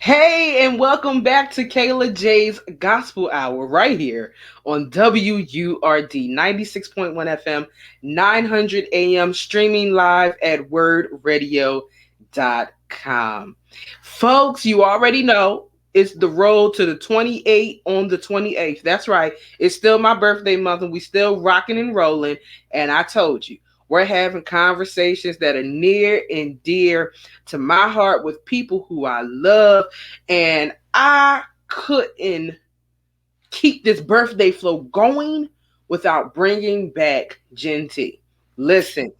Hey, and welcome back to Kayla J's Gospel Hour right here on WURD 96.1 FM, 900 AM, streaming live at wordradio.com. Folks, you already know it's the road to the 28th on the 28th. That's right. It's still my birthday month and we still rocking and rolling. And I told you, we're having conversations that are near and dear to my heart with people who I love. And I couldn't keep this birthday flow going without bringing back Jenn T. Listen,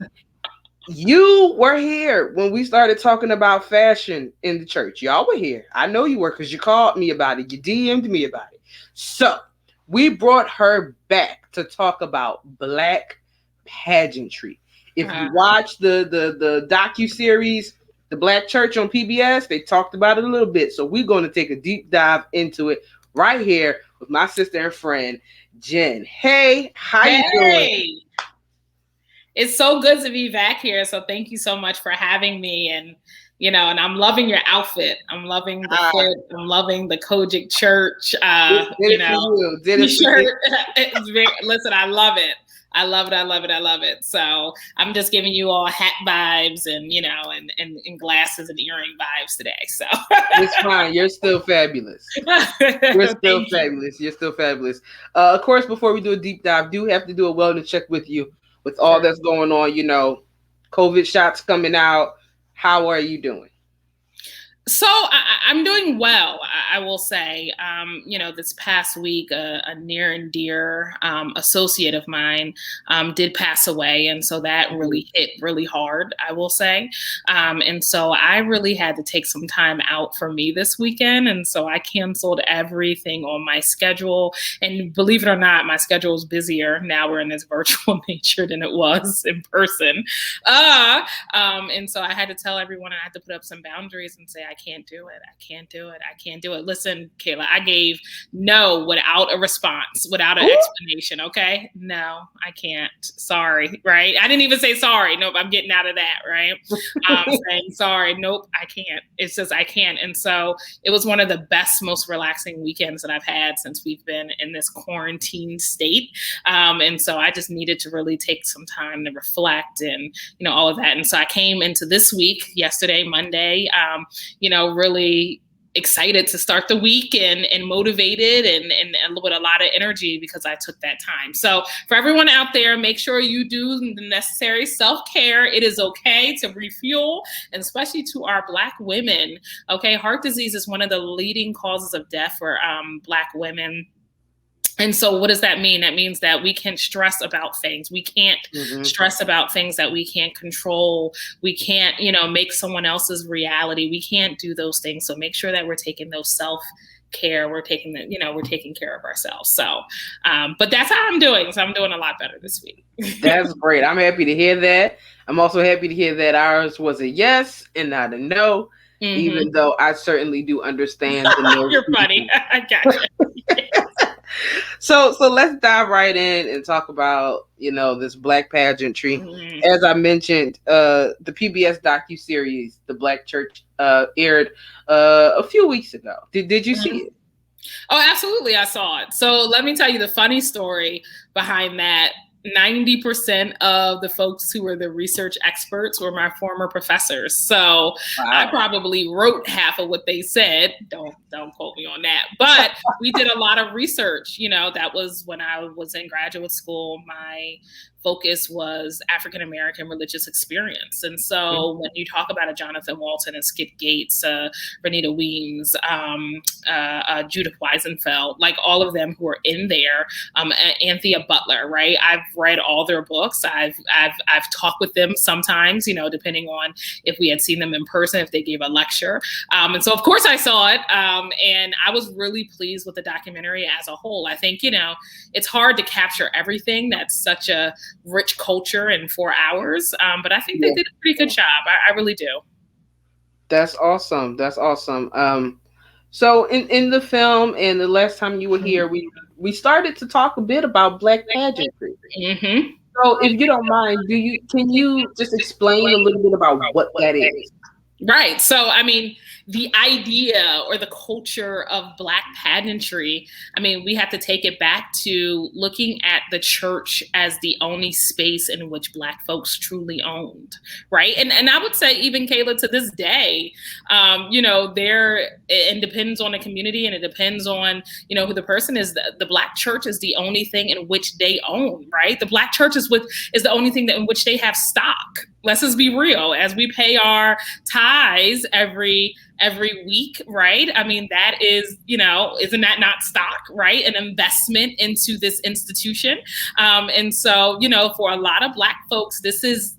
you were here when we started talking about fashion in the church. Y'all were here. I know you were because you called me about it. You DM'd me about it. So we brought her back to talk about Black pageantry. If you watch the docu-series, The Black Church on PBS, they talked about it a little bit. So we're going to take a deep dive into it right here with my sister and friend, Jenn. Hey, how you doing? It's so good to be back here. So thank you so much for having me. And, and I'm loving your outfit. I'm loving the fit. I'm loving the KJGH church, t-shirt. Listen, I love it. I love it. I love it. I love it. So I'm just giving you all hat vibes and, and glasses and earring vibes today. So it's fine. You're still fabulous. You're still fabulous. You're still fabulous. Of course, before we do a deep dive, do have to do a wellness check with you with all that's going on, COVID shots coming out. How are you doing? So I'm doing well, I will say. This past week, a near and dear associate of mine did pass away. And so that really hit really hard, I will say. And so I really had to take some time out for me this weekend. And so I canceled everything on my schedule. And believe it or not, my schedule is busier. Now we're in this virtual nature than it was in person. And so I had to tell everyone, I had to put up some boundaries and say, I can't do it. I can't do it. I can't do it. Listen, Kayla, I gave no without a response, without an explanation. Okay. No, I can't. Sorry. Right. I didn't even say sorry. Nope. I'm getting out of that. Right. Saying sorry. Nope. I can't. It's just, I can't. And so it was one of the best, most relaxing weekends that I've had since we've been in this quarantine state. And so I just needed to really take some time to reflect and, all of that. And so I came into this week, yesterday, Monday, really excited to start the week and motivated and with a lot of energy because I took that time. So for everyone out there, make sure you do the necessary self-care. It is okay to refuel, and especially to our Black women. Okay, heart disease is one of the leading causes of death for Black women. And so what does that mean? That means that we can stress about things. We can't stress about things that we can't control. We can't, make someone else's reality. We can't do those things. So make sure that we're taking those self-care. We're taking we're taking care of ourselves. So, but that's how I'm doing. So I'm doing a lot better this week. That's great. I'm happy to hear that. I'm also happy to hear that ours was a yes and not a no, even though I certainly do understand the no. You're funny. I got you. So let's dive right in and talk about, this Black pageantry. As I mentioned, the PBS docuseries, The Black Church, aired a few weeks ago. Did you see it? Oh, absolutely. I saw it. So let me tell you the funny story behind that. 90% of the folks who were the research experts were my former professors. So I probably wrote half of what they said. Don't quote me on that. But we did a lot of research. That was when I was in graduate school. My focus was African-American religious experience. And so when you talk about a Jonathan Walton and Skip Gates, Renita Weems, Judith Weisenfeld, like all of them who are in there, Anthea Butler, right? I've read all their books. I've talked with them sometimes, depending on if we had seen them in person, if they gave a lecture. And so of course I saw it. And I was really pleased with the documentary as a whole. I think, it's hard to capture everything. That's such a rich culture in 4 hours. But I think they did a pretty good job. I really do. That's awesome. That's awesome. So in the film and the last time you were here, we started to talk a bit about Black pageantry. So if you don't mind, can you just explain a little bit about what that is? Right. So, the idea or the culture of Black pageantry, I mean, we have to take it back to looking at the church as the only space in which Black folks truly owned, right? And I would say even, Kayla, to this day, it depends on the community and it depends on, who the person is. The Black church is the only thing in which they own, right? The Black church is the only thing in which they have stock. Let's just be real. As we pay our tithes every week, right? I mean, that is, isn't that not stock, right? An investment into this institution. And so, for a lot of Black folks, this is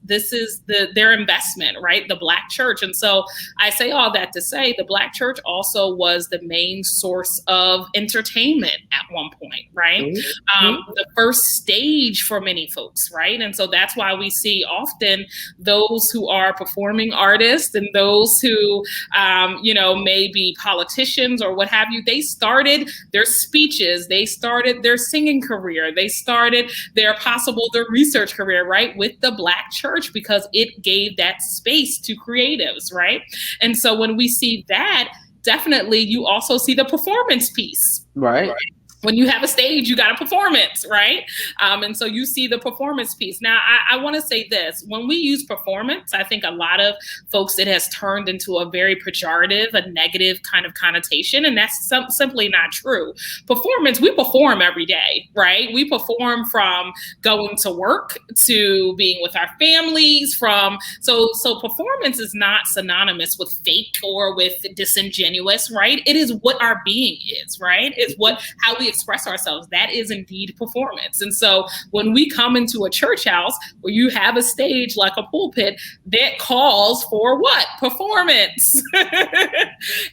their investment, right? The Black church. And so I say all that to say the Black church also was the main source of entertainment at one point, right? Mm-hmm. The first stage for many folks, right? And so that's why we see often those who are performing artists and those who, maybe politicians or what have you, they started their speeches, they started their singing career, they started their research career, right, with the Black church because it gave that space to creatives, right? And so when we see that, definitely you also see the performance piece. Right. When you have a stage, you got a performance, right? And so you see the performance piece. Now, I want to say this. When we use performance, I think a lot of folks, it has turned into a very pejorative, a negative kind of connotation, and that's simply not true. Performance, we perform every day, right? We perform from going to work to being with our families, so performance is not synonymous with fake or with disingenuous, right? It is what our being is, right? It's how we express ourselves. That is indeed performance. And so when we come into a church house where you have a stage like a pulpit, that calls for what? Performance.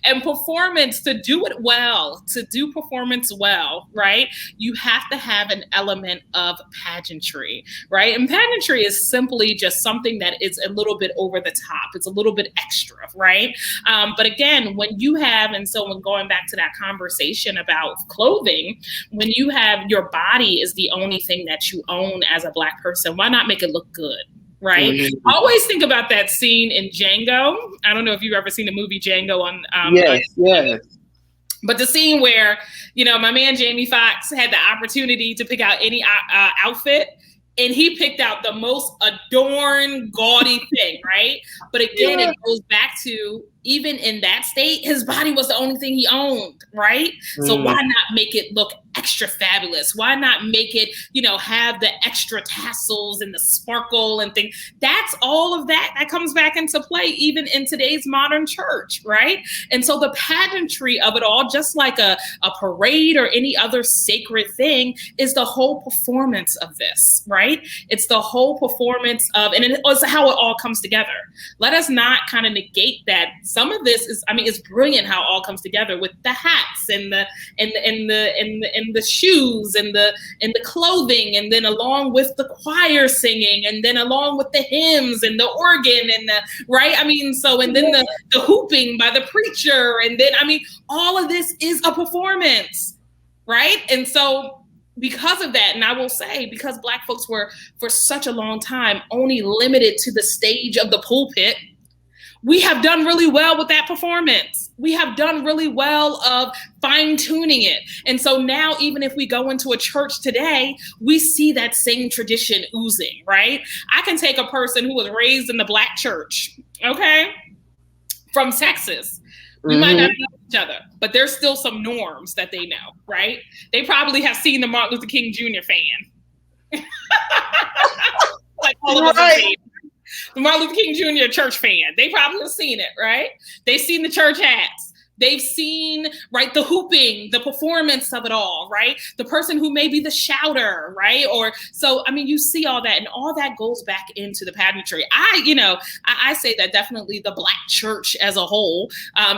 And performance, to do it well, to do performance well, right? You have to have an element of pageantry, right? And pageantry is simply just something that is a little bit over the top. It's a little bit extra, right? But again, when going back to that conversation about clothing, when you have your body is the only thing that you own as a Black person, why not make it look good? Right. Mm-hmm. I always think about that scene in Django. I don't know if you've ever seen the movie Django on. Yes. But the scene where, my man Jamie Foxx had the opportunity to pick out any outfit, and he picked out the most adorned, gaudy thing, right? But again, It goes back to, even in that state, his body was the only thing he owned, right? So why not make it look extra fabulous? Why not make it, have the extra tassels and the sparkle and things? That's all of that comes back into play, even in today's modern church, right? And so the pageantry of it all, just like a parade or any other sacred thing, is the whole performance of this, right? It's the whole performance of, and it's how it all comes together. Let us not kind of negate that. Some of this is, it's brilliant how it all comes together with the hats and the shoes and the clothing, and then along with the choir singing, and then along with the hymns and the organ and then the hooping by the preacher, and then all of this is a performance, right? And so because of that, and I will say, because Black folks were for such a long time only limited to the stage of the pulpit, we have done really well with that performance. We have done really well of fine-tuning it. And so now, even if we go into a church today, we see that same tradition oozing, right? I can take a person who was raised in the Black church, okay, from Texas. We might not know each other, but there's still some norms that they know, right? They probably have seen the Martin Luther King Jr. fan. Like all of us are the Martin Luther King Jr. church fan. They probably have seen it, right? They've seen the church hats. They've seen, right, the hooping, the performance of it all, right? The person who may be the shouter, right? You see all that, and all that goes back into the pageantry. I say that definitely the Black church as a whole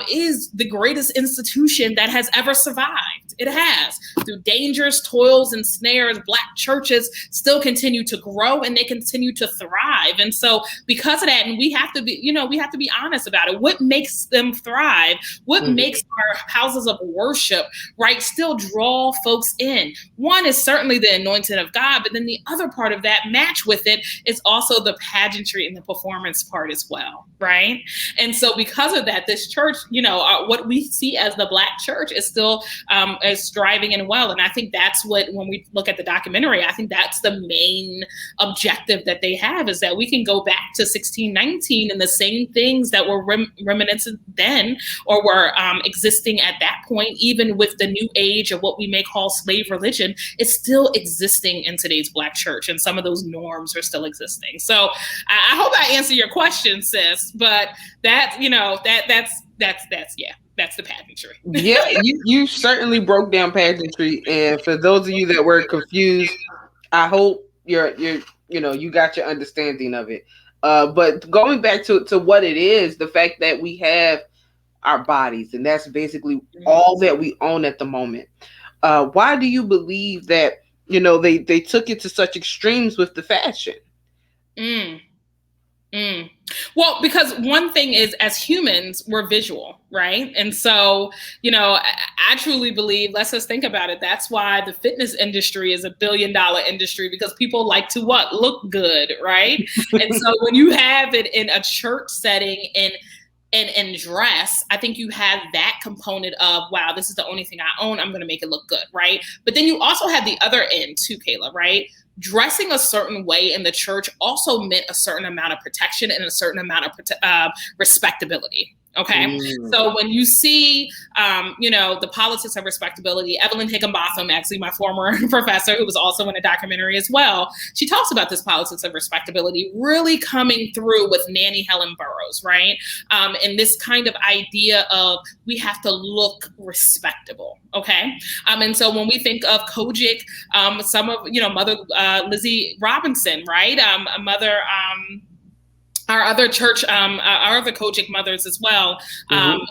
is the greatest institution that has ever survived. thrived. It has. Through dangers, toils, and snares, Black churches still continue to grow and they continue to thrive. And so because of that, and we have to be honest about it. What makes them thrive? What makes our houses of worship, right, still draw folks in? One is certainly the anointing of God, but then the other part of that match with it is also the pageantry and the performance part as well, right? And so because of that, this church, what we see as the Black church is still is thriving and well. And I think that's what, when we look at the documentary, I think that's the main objective that they have, is that we can go back to 1619 and the same things that were reminiscent then, or were existing at that point, even with the new age of what we may call slave religion, it's still existing in today's Black church, and some of those norms are still existing. So I hope I answer your question, sis. But that's the pageantry. Yeah, you certainly broke down pageantry, and for those of you that were confused, I hope you got your understanding of it. But going back to what it is, the fact that we have our bodies, and that's basically all that we own at the moment. Why do you believe that they took it to such extremes with the fashion? Well, because one thing is, as humans, we're visual, right? And so, I truly believe, let's just think about it. That's why the fitness industry is $1 billion industry, because people like to look good, right? And so when you have it in a church setting and dress, I think you have that component of, wow, this is the only thing I own, I'm going to make it look good, right? But then you also have the other end too, Kayla, right? Dressing a certain way in the church also meant a certain amount of protection and a certain amount of respectability. Okay. So when you see, the politics of respectability, Evelyn Higginbotham, actually my former professor, who was also in a documentary as well, she talks about this politics of respectability really coming through with Nannie Helen Burroughs, right? And this kind of idea of we have to look respectable. Okay. And so when we think of KJGH, some of, Mother Lizzie Robinson, right? Our other church, our other KJGH mothers as well, and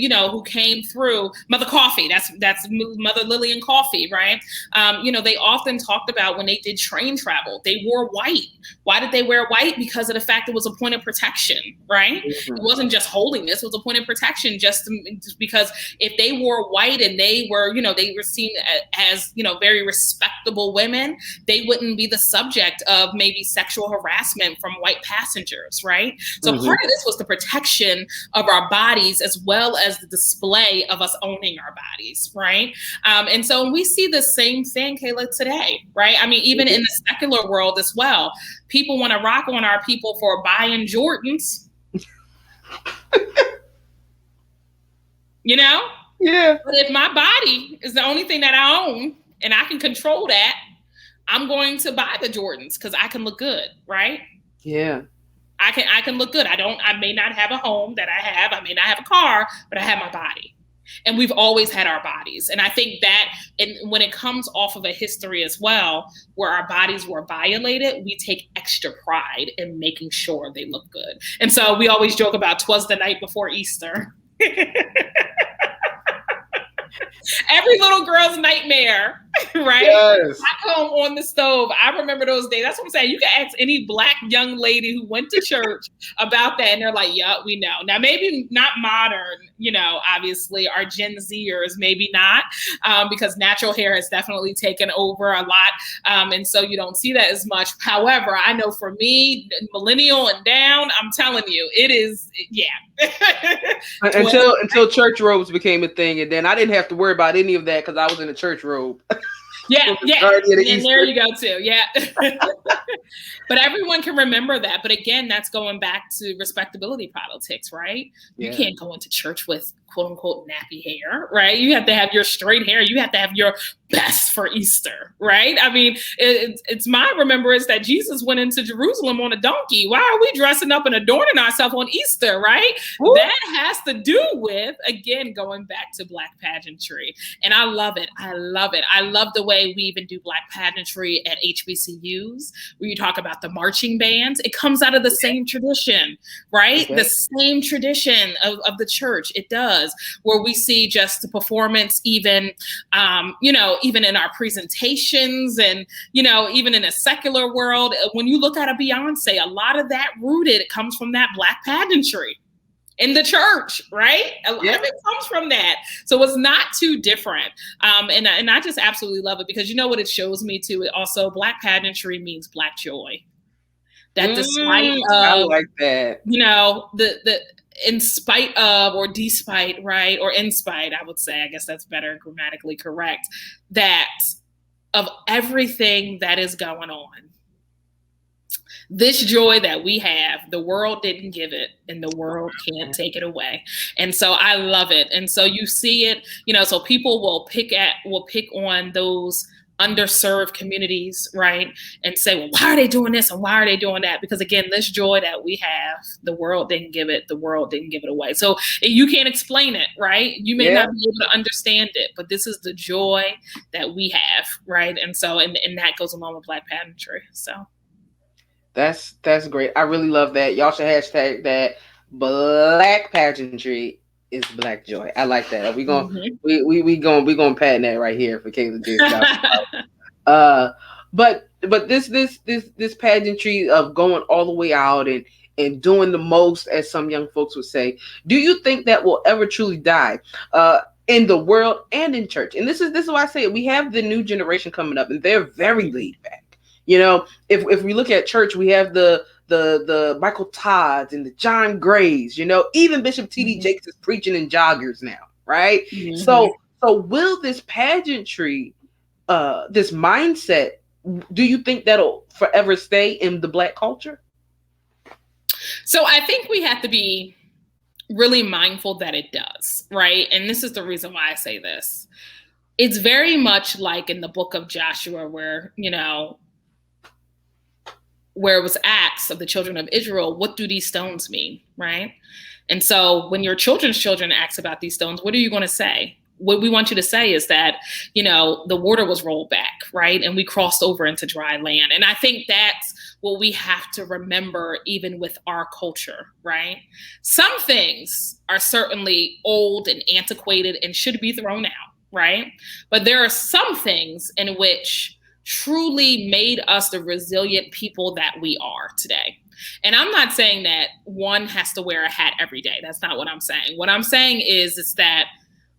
who came through, Mother Coffee, that's Mother Lillian Coffee, right? They often talked about when they did train travel, they wore white. Why did they wear white? Because of the fact it was a point of protection, right? It wasn't just holiness, it was a point of protection, just because if they wore white and they were, they were seen as, very respectable women, they wouldn't be the subject of maybe sexual harassment from white passengers, right? So part of this was the protection of our bodies as well as the display of us owning our bodies, right? And so we see the same thing, Kayla, today, right? I mean, even in the secular world as well, people want to rock on our people for buying Jordans. Yeah. But if my body is the only thing that I own and I can control that, I'm going to buy the Jordans because I can look good, right? Yeah. I can look good. I may not have a home that I have. I may not have a car, but I have my body. And we've always had our bodies. And I think that when it comes off of a history as well, where our bodies were violated, we take extra pride in making sure they look good. And so we always joke about 'twas the night before Easter. Every little girl's nightmare, right? Yes. I come on the stove. I remember those days. That's what I'm saying. You can ask any Black young lady who went to church about that, and they're like, yeah, we know. Now, maybe not modern, obviously, our Gen Zers, maybe not, because natural hair has definitely taken over a lot. And so you don't see that as much. However, I know for me, millennial and down, I'm telling you, it is, yeah. Until church robes became a thing, and then I didn't have to worry about any of that because I was in a church robe. Yeah. And there you go too. Yeah. But everyone can remember that. But again, that's going back to respectability politics, right? You can't go into church with quote unquote nappy hair, right? You have to have your straight hair. You have to have your best for Easter, right? I mean, it's my remembrance that Jesus went into Jerusalem on a donkey. Why are we dressing up and adorning ourselves on Easter, right? Woo! That has to do with, again, going back to Black pageantry. And I love it. I love it. I love the way we even do Black pageantry at HBCUs, where you talk about the marching bands. It comes out of the same tradition, right? Okay. The same tradition of the church. It does, where we see just the performance, even, even in our presentations and, even in a secular world. When you look at a Beyonce, a lot of that rooted comes from that Black pageantry in the church, right? A lot of it comes from that. So it's not too different. And I just absolutely love it, because you know what it shows me too? It also, Black pageantry means Black joy. That despite of, I like that. The in spite of, or despite, right? Or in spite, I would say, I guess that's better grammatically correct, that of everything that is going on, this joy that we have, the world didn't give it, and the world can't take it away. And so I love it. And so you see it, so people will pick on those underserved communities, right? And say, well, why are they doing this and why are they doing that? Because again, this joy that we have, the world didn't give it, the world didn't give it away. So you can't explain it, right? You may not be able to understand it, but this is the joy that we have, right? And so, and that goes along with Black pageantry. So that's great. I really love that. Y'all should hashtag that. Black pageantry is Black joy. I like that. We gonna patent that right here for KJGH. But this pageantry of going all the way out and doing the most, as some young folks would say, do you think that will ever truly die in the world and in church? And this is why I say it. We have the new generation coming up, and they're very laid back. If we look at church, we have the Michael Todds and the John Grays, even Bishop T.D. Jakes is preaching in joggers now, right? Mm-hmm. So will this pageantry, this mindset, do you think that'll forever stay in the Black culture? So I think we have to be really mindful that it does, right? And this is the reason why I say this. It's very much like in the book of Joshua, where, where it was asked of the children of Israel, what do these stones mean, right? And so when your children's children ask about these stones, what are you going to say? What we want you to say is that, the water was rolled back, right? And we crossed over into dry land. And I think that's what we have to remember, even with our culture, right? Some things are certainly old and antiquated and should be thrown out, right? But there are some things in which truly made us the resilient people that we are today. And I'm not saying that one has to wear a hat every day. That's not what I'm saying. What I'm saying is that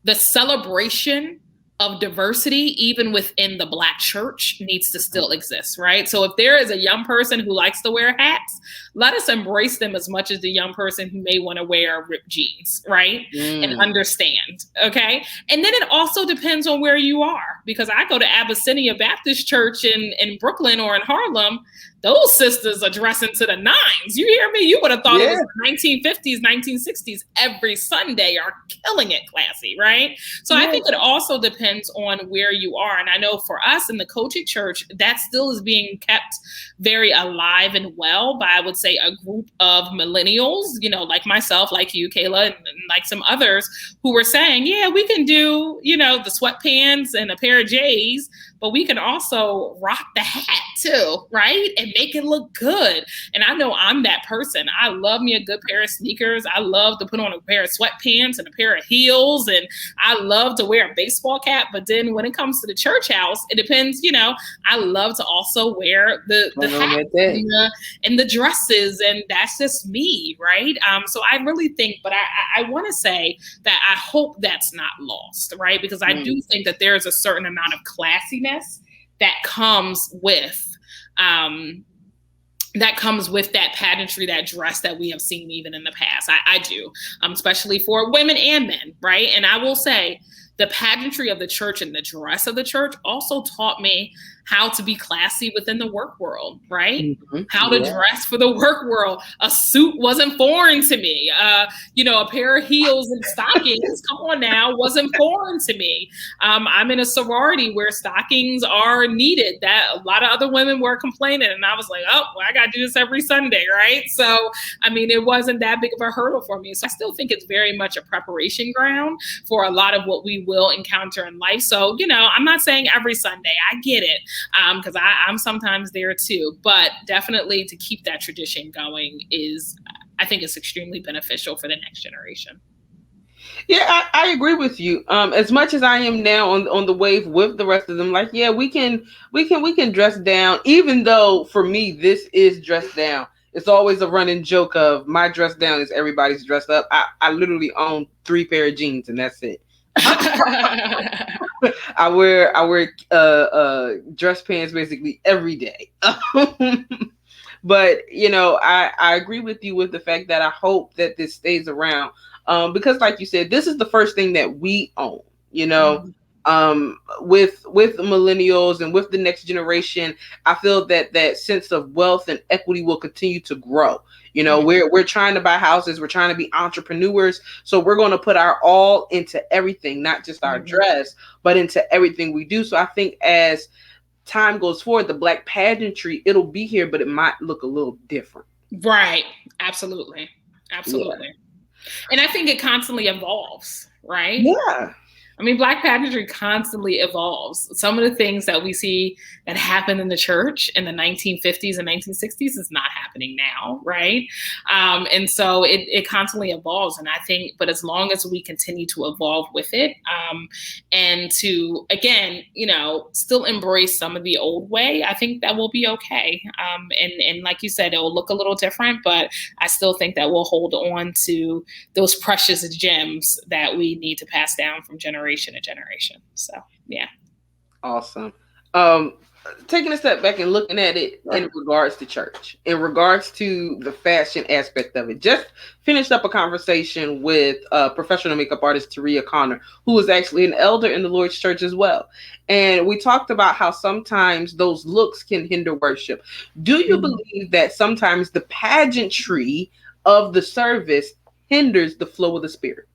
the celebration of diversity, even within the Black church, needs to still exist, right? So if there is a young person who likes to wear hats, let us embrace them as much as the young person who may want to wear ripped jeans, right? And understand, okay? And then it also depends on where you are, because I go to Abyssinia Baptist Church in Brooklyn or in Harlem. Those sisters are dressing to the nines. You hear me? You would have thought it was 1950s, 1960s. Every Sunday are killing it classy, right? So I think it also depends on where you are. And I know for us in the KJGH church, that still is being kept very alive and well by, I would say, a group of millennials, like myself, like you, Kayla, and like some others who were saying, yeah, we can do, the sweatpants and a pair of J's, but we can also rock the hat too, right? And make it look good. And I know I'm that person. I love me a good pair of sneakers. I love to put on a pair of sweatpants and a pair of heels. And I love to wear a baseball cap. But then when it comes to the church house, it depends, I love to also wear the hat and the dresses. And that's just me, right? So I really think, but I want to say that I hope that's not lost, right? Because I do think that there is a certain amount of classiness that comes with that pageantry, that dress that we have seen even in the past. I do, especially for women and men, right? And I will say, the pageantry of the church and the dress of the church also taught me how to be classy within the work world, right? Mm-hmm. How to dress for the work world. A suit wasn't foreign to me. A pair of heels and stockings, come on now, wasn't foreign to me. I'm in a sorority where stockings are needed. That a lot of other women were complaining, and I was like, oh, well, I got to do this every Sunday, right? So, I mean, it wasn't that big of a hurdle for me. So I still think it's very much a preparation ground for a lot of what we will encounter in life. So, I'm not saying every Sunday. I get it. Because I'm sometimes there too, but definitely to keep that tradition going I think it's extremely beneficial for the next generation. Yeah, I agree with you. As much as I am now on the wave with the rest of them, like, yeah, we can dress down, even though for me this is dress down. It's always a running joke of my dress down is everybody's dressed up. I literally own 3 pair of jeans and that's it. I wear dress pants basically every day. But I agree with you with the fact that I hope that this stays around, because like you said, this is the first thing that we own. With millennials and with the next generation, I feel that sense of wealth and equity will continue to grow. We're trying to buy houses, we're trying to be entrepreneurs, so we're going to put our all into everything, not just our dress, but into everything we do. So I think as time goes forward, the Black pageantry, it'll be here, but it might look a little different. Right. Absolutely. Yeah. And I think it constantly evolves, right? Yeah. I mean, Black pageantry constantly evolves. Some of the things that we see that happened in the church in the 1950s and 1960s is not happening now, right? And so it constantly evolves. And I think, but as long as we continue to evolve with it, and to, again, still embrace some of the old way, I think that will be okay. And like you said, it will look a little different, but I still think that we'll hold on to those precious gems that we need to pass down from generation to generation. So, yeah. Awesome. Taking a step back and looking at it in regards to church, in regards to the fashion aspect of it, just finished up a conversation with professional makeup artist Taria Connor, who is actually an elder in the Lord's Church as well. And we talked about how sometimes those looks can hinder worship. Do you believe that sometimes the pageantry of the service hinders the flow of the Spirit?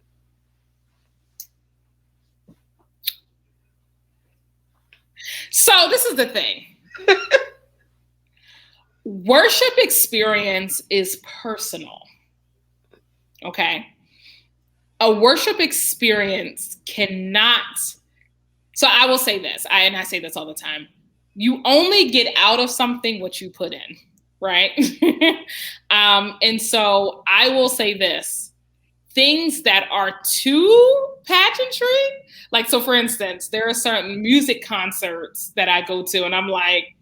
So this is the thing. Worship experience is personal. Okay. A worship experience cannot. So I will say this, and I say this all the time. You only get out of something what you put in, right? And so I will say this. Things that are too pageantry, like, so for instance, there are certain music concerts that I go to and I'm like,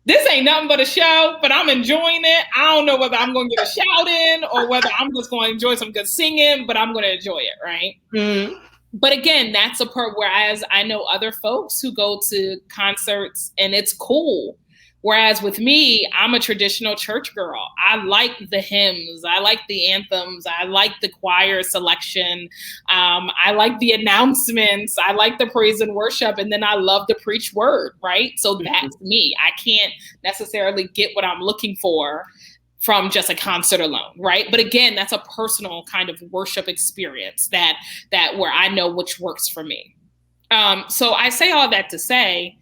this ain't nothing but a show, but I'm enjoying it. I don't know whether I'm going to get a shout in or whether I'm just going to enjoy some good singing, but I'm going to enjoy it, right? Mm-hmm. But again, that's a part, whereas I know other folks who go to concerts and it's cool. Whereas with me, I'm a traditional church girl. I like the hymns. I like the anthems. I like the choir selection. I like the announcements. I like the praise and worship. And then I love the preach word, right? So that's me. I can't necessarily get what I'm looking for from just a concert alone, right? But again, that's a personal kind of worship experience that where I know which works for me. So I say all that to say,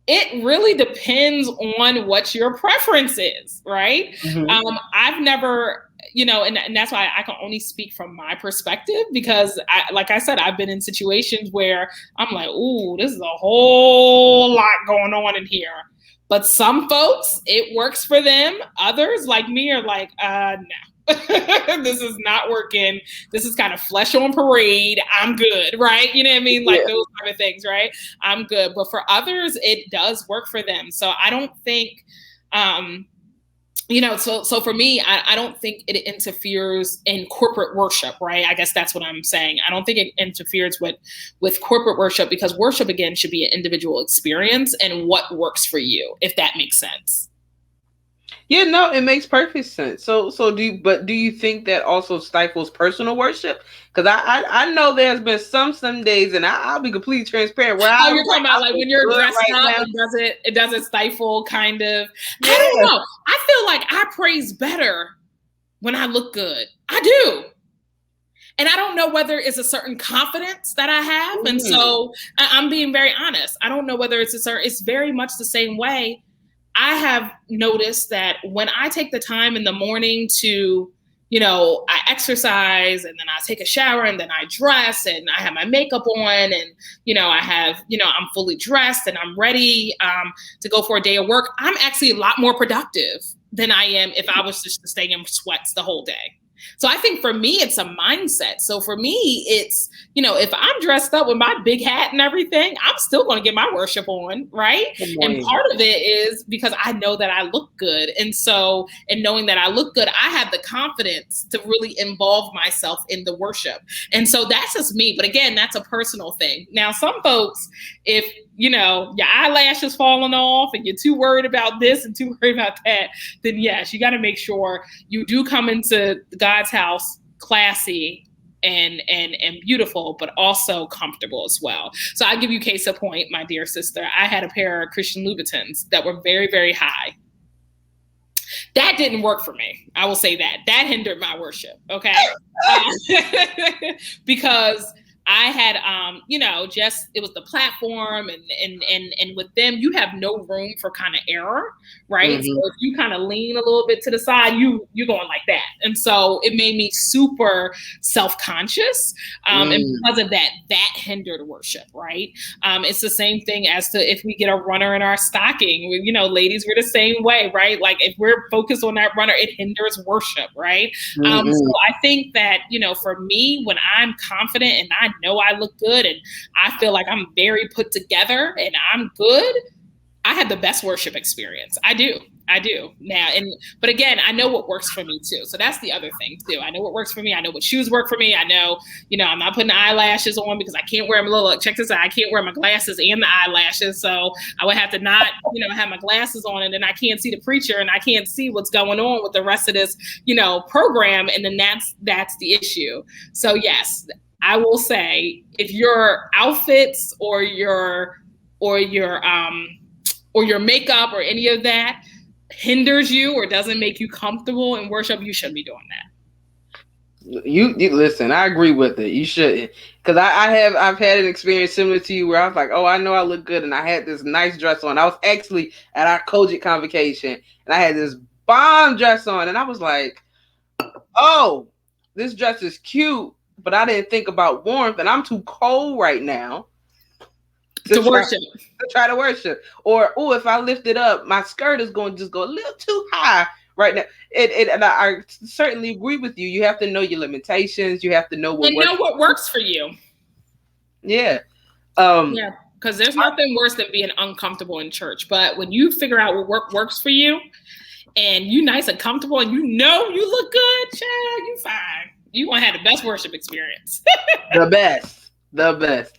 it really depends on what your preference is, right? Mm-hmm. I've never, and that's why I can only speak from my perspective, because like I said, I've been in situations where I'm like, ooh, this is a whole lot going on in here. But some folks, it works for them. Others, like me, are like, no. This is not working. This is kind of flesh on parade. I'm good, right? You know what I mean? Like those kind of things, right? I'm good. But for others, it does work for them. So I don't think, so for me, I don't think it interferes in corporate worship, right? I guess that's what I'm saying. I don't think it interferes with corporate worship, because worship, again, should be an individual experience and what works for you, if that makes sense. Yeah, no, it makes perfect sense. So do you think that also stifles personal worship? Because I know there's been some days, and I'll be completely transparent where Oh, I was you're talking about like like, when you're I'm good dressed right up, now. it doesn't stifle kind of. I don't Yeah. know. I feel like I praise better when I look good. I do. And I don't know whether it's a certain confidence that I have. And Mm. so I'm being very honest. I don't know whether it's very much the same way. I have noticed that when I take the time in the morning to, I exercise and then I take a shower and then I dress and I have my makeup on and, I'm fully dressed and I'm ready to go for a day of work. I'm actually a lot more productive than I am if I was just to stay in sweats the whole day. So I think for me, it's a mindset. So for me, it's, if I'm dressed up with my big hat and everything, I'm still going to get my worship on, right? Come And on. part of it is because I know that I look good. And so, and knowing that I look good, I have the confidence to really involve myself in the worship. And so that's just me. But again, that's a personal thing. Now, some folks, if your eyelashes falling off and you're too worried about this and too worried about that, then yes, you got to make sure you do come into God's house classy and beautiful, but also comfortable as well. So I give you case in point, my dear sister. I had a pair of Christian Louboutins that were very, very high. That didn't work for me. I will say that. That hindered my worship. Okay. Because I had, just it was the platform, and with them, you have no room for kind of error, right? So if you kind of lean a little bit to the side, you're going like that, and so it made me super self-conscious, and because of that, that hindered worship, right? It's the same thing as to if we get a runner in our stocking, ladies, we're the same way, right? Like if we're focused on that runner, it hinders worship, right? So I think that, for me, when I'm confident and I know I look good and I feel like I'm very put together and I'm good, I have the best worship experience. I do now. But again, I know what works for me too. So that's the other thing too. I know what works for me. I know what shoes work for me. I know, I'm not putting eyelashes on because I can't wear them. Look, check this out. I can't wear my glasses and the eyelashes. So I would have to not, have my glasses on, and then I can't see the preacher and I can't see what's going on with the rest of this, program. And then that's the issue. So yes, I will say if your outfits or your makeup or any of that hinders you or doesn't make you comfortable in worship, you shouldn't be doing that. You listen. I agree with it. You shouldn't, because I've had an experience similar to you where I was like, oh, I know I look good, and I had this nice dress on. I was actually at our KJGH convocation, and I had this bomb dress on, and I was like, oh, this dress is cute, but I didn't think about warmth, and I'm too cold right now to worship. To try to worship. Or, oh, if I lift it up, my skirt is going to just go a little too high right now. And I certainly agree with you. You have to know your limitations. You have to know what works for you. Yeah. Yeah, because there's nothing worse than being uncomfortable in church. But when you figure out what works for you and you nice and comfortable and you look good, child, you fine. You want to have the best worship experience. The best. The best.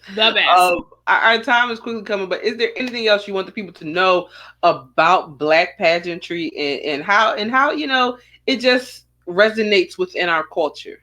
Our time is quickly coming, but is there anything else you want the people to know about Black pageantry and how it just resonates within our culture?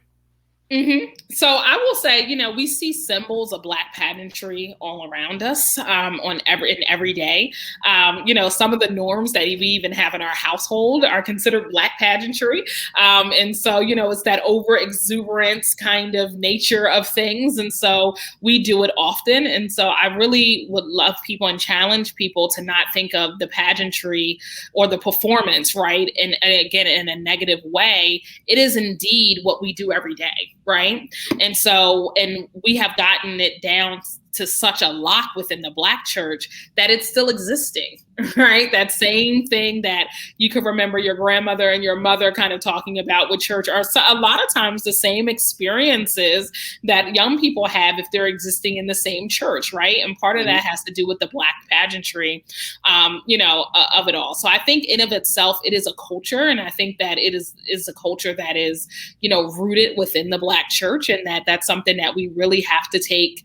So I will say, we see symbols of Black pageantry all around us in every day. Some of the norms that we even have in our household are considered Black pageantry. And so, it's that over exuberance kind of nature of things. And so we do it often. And so I really would love people and challenge people to not think of the pageantry or the performance, right? And again, in a negative way. It is indeed what we do every day. Right. And so, and we have gotten it down to such a lock within the Black church that it's still existing, right? That same thing that you can remember your grandmother and your mother kind of talking about with church are a lot of times the same experiences that young people have if they're existing in the same church, right? And part of that has to do with the Black pageantry, of it all. So I think in of itself, it is a culture. And I think that it is a culture that is, rooted within the Black church, and that's something that we really have to take.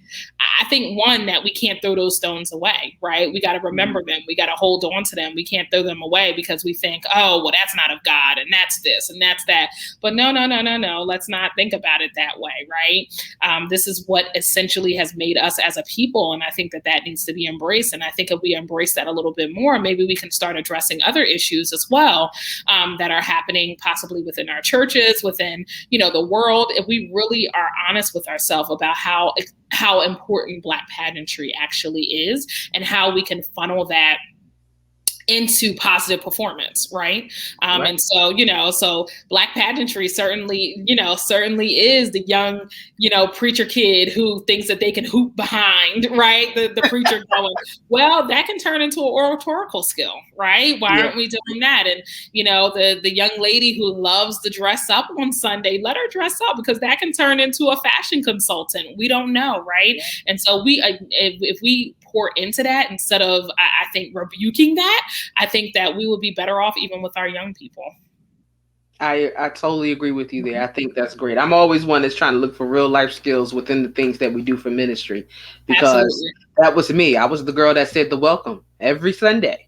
I think, one, that we can't throw those stones away, right? We got to remember them. We got to hold on to them. We can't throw them away because we think, oh, well, that's not of God, and that's this and that's that. But no. Let's not think about it that way, right? This is what essentially has made us as a people, and I think that needs to be embraced. And I think if we embrace that a little bit more, maybe we can start addressing other issues as well, that are happening possibly within our churches, within, the world. If we really are honest with ourselves about how important Black pageantry actually is, and how we can funnel that into positive performance, right? Right. And so, so Black pageantry certainly is the young, preacher kid who thinks that they can hoop behind, right? The preacher going, well, that can turn into an oratorical skill, right? Why aren't we doing that? And, the young lady who loves to dress up on Sunday, let her dress up, because that can turn into a fashion consultant. We don't know, right? Yeah. And so if we pour into that instead of, I think, rebuking that, I think that we would be better off even with our young people. I totally agree with you there. I think that's great. I'm always one that's trying to look for real life skills within the things that we do for ministry, because that was me. I was the girl that said the welcome every Sunday.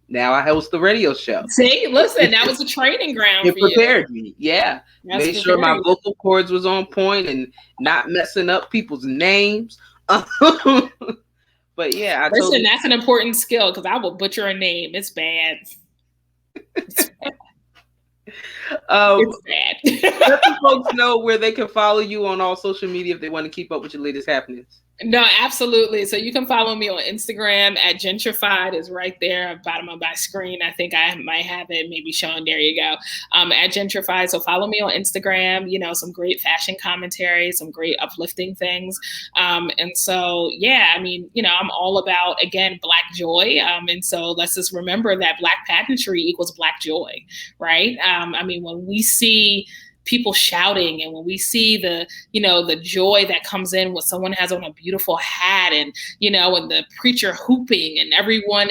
Now I host the radio show. See, listen, that was a training ground. It prepared me. Yeah. Made sure my vocal cords was on point and not messing up people's names. But yeah, listen, that's an important skill, because I will butcher a name. It's bad. It's bad. It's bad. Let the folks know where they can follow you on all social media if they want to keep up with your latest happenings. No, absolutely. So you can follow me on Instagram at Gentrified, is right there at the bottom of my screen. I think I might have it maybe shown. There you go. At Gentrified. So follow me on Instagram, some great fashion commentary, some great uplifting things. And so, yeah, I mean, I'm all about, again, Black joy. And so let's just remember that Black pageantry equals Black joy, right? I mean, when we see people shouting, and when we see the joy that comes in when someone has on a beautiful hat, and and the preacher hooping, and everyone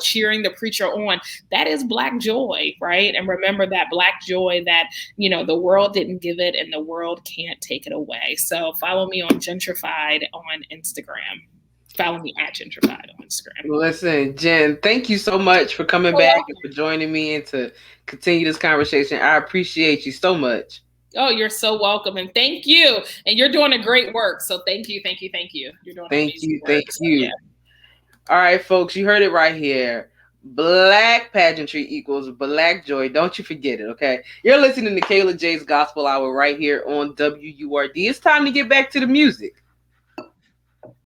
cheering the preacher on, that is Black joy, right? And remember that Black joy that the world didn't give it, and the world can't take it away. So follow me on Gentrified on Instagram. Follow me at Gentrified on Instagram. Listen, Jen, thank you so much for coming back and for joining me and to continue this conversation. I appreciate you so much. Oh, you're so welcome. And thank you. And you're doing a great work. So thank you. You're doing amazing work. Thank you. Yeah. All right, folks, you heard it right here. Black pageantry equals Black joy. Don't you forget it, okay? You're listening to Kayla J's Gospel Hour right here on WURD. It's time to get back to the music.